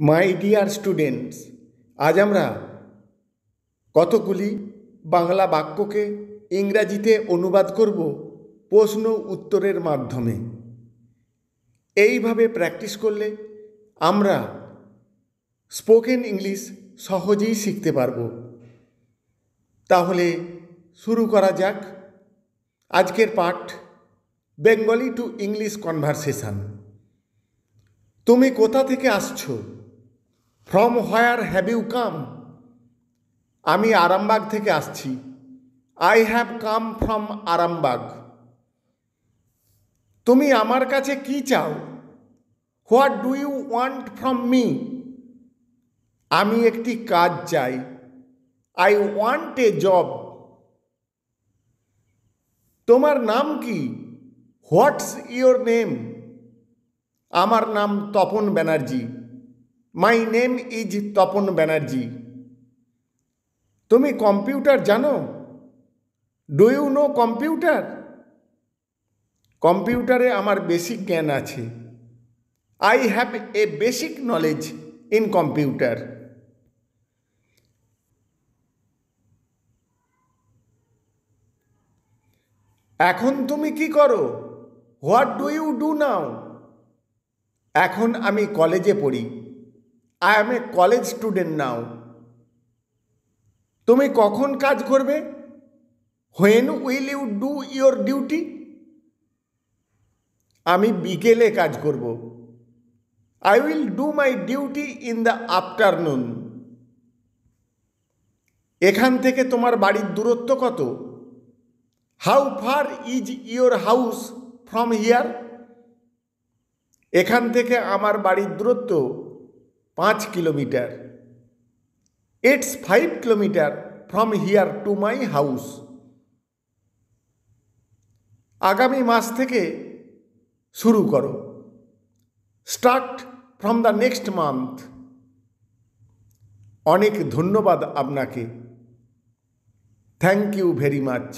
My dear students, আজ আমরা কতগুলি বাংলা বাক্যকে ইংরাজিতে অনুবাদ করব প্রশ্ন উত্তরের মাধ্যমে। এইভাবে প্র্যাকটিস করলে আমরা স্পোকেন ইংলিশ সহজেই শিখতে পারব। তাহলে শুরু করা যাক আজকের পাঠ, বেঙ্গলি টু ইংলিশ কনভারসেশন। তুমি কোথা থেকে আসছো? From where have you come? আমি আরামবাগ থেকে আসছি। I have come from Arambagh. তুমি আমার কাছে কি চাও? What do you want from me? আমি একটি কাজ চাই। I want a job. তোমার নাম কি? What's your name? আমার নাম Tapan Banerjee. My name is Tapan Banerjee. তুমি কম্পিউটার জানো? Do you know computer? কম্পিউটারে আমার বেসিক জ্ঞান আছে। I have a basic knowledge in computer. এখন তুমি কি করো? What do you do now? এখন আমি কলেজে পড়ি। I am a college student now. তুমি কখন কাজ করবে? When will you do your duty? আমি বিকেলে কাজ করব। I will do my duty in the afternoon. এখান থেকে তোমার বাড়ির দূরত্ব কত? How far is your house from here? এখান থেকে আমার বাড়ির দূরত্ব 5 kilometre. It's 5 kilometre from here to my house. আগামী মাস থেকে শুরু করো। Start from the next month. অনেক ধন্যবাদ আপনাকে। Thank you very much.